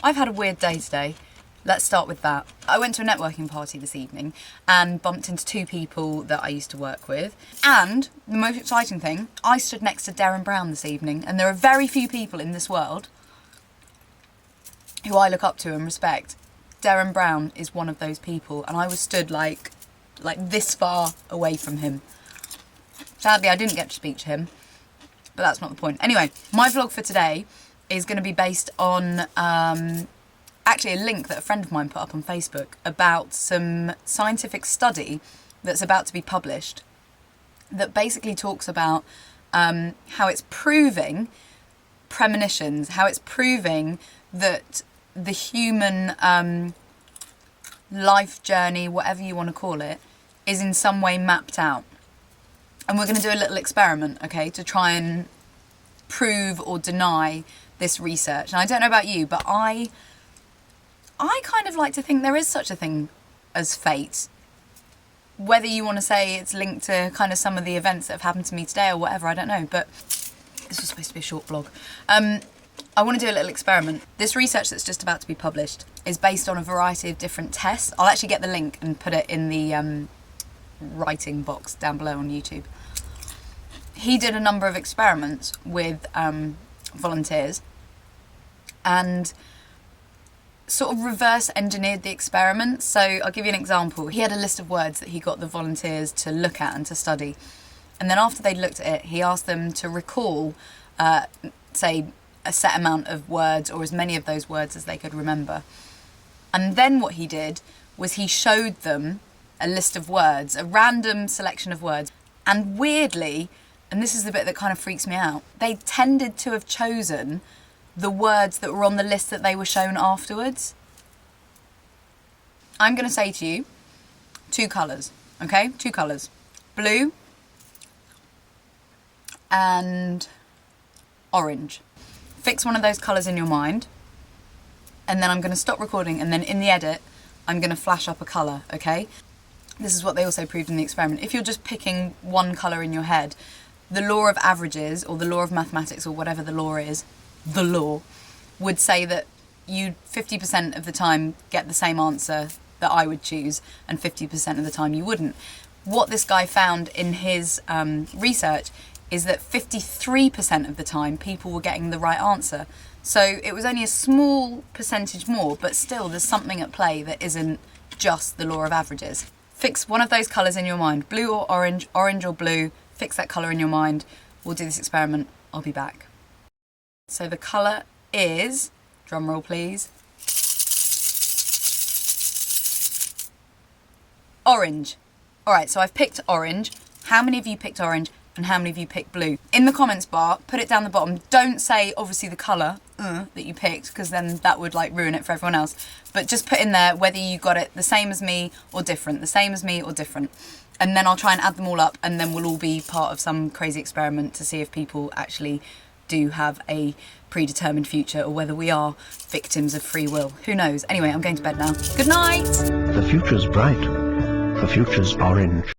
I've had a weird day today. Let's start with that. I went to a networking party this evening and bumped into 2 people that I used to work with. And the most exciting thing, I stood next to Derren Brown this evening, and there are very few people in this world who I look up to and respect. Derren Brown is one of those people, and I was stood like this far away from him. Sadly, I didn't get to speak to him, but that's not the point. Anyway, my vlog for today is going to be based on actually a link that a friend of mine put up on Facebook about some scientific study that's about to be published that basically talks about how it's proving premonitions, how it's proving that the human life journey, whatever you want to call it, is in some way mapped out. And we're going to do a little experiment, okay, to try and prove or deny this research. And I don't know about you, but I kind of like to think there is such a thing as fate. Whether you want to say it's linked to kind of some of the events that have happened to me today or whatever, I don't know. But this was supposed to be a short vlog. I want to do a little experiment. This research that's just about to be published is based on a variety of different tests. I'll actually get the link and put it in the writing box down below on YouTube. He did a number of experiments with volunteers and sort of reverse engineered the experiment. So I'll give you an example. He had a list of words that he got the volunteers to look at and to study. And then after they'd looked at it, he asked them to recall, say, a set amount of words or as many of those words as they could remember. And then what he did was he showed them a list of words, a random selection of words. And weirdly, and this is the bit that kind of freaks me out, they tended to have chosen the words that were on the list that they were shown afterwards. I'm going to say to you 2 colours, okay? 2 colours. Blue and orange. Fix one of those colours in your mind, and then I'm going to stop recording, and then in the edit I'm going to flash up a colour, okay? This is what they also proved in the experiment. If you're just picking one colour in your head, the law of averages, or the law of mathematics, or whatever the law is, the law, would say that you 50% of the time get the same answer that I would choose, and 50% of the time you wouldn't. What this guy found in his research is that 53% of the time people were getting the right answer. So it was only a small percentage more, but still there's something at play that isn't just the law of averages. Fix one of those colours in your mind, blue or orange or blue, fix that colour in your mind. We'll do this experiment, I'll be back. So the colour is, drum roll please, orange. All right, so I've picked orange. How many of you picked orange and how many of you picked blue? In the comments bar, put it down the bottom. Don't say obviously the colour that you picked, because then that would like ruin it for everyone else. But just put in there whether you got it the same as me or different, the same as me or different. And then I'll try and add them all up, and then we'll all be part of some crazy experiment to see if people actually do have a predetermined future, or whether we are victims of free will. Who knows? Anyway, I'm going to bed now. Good night! The future's bright. The future's orange.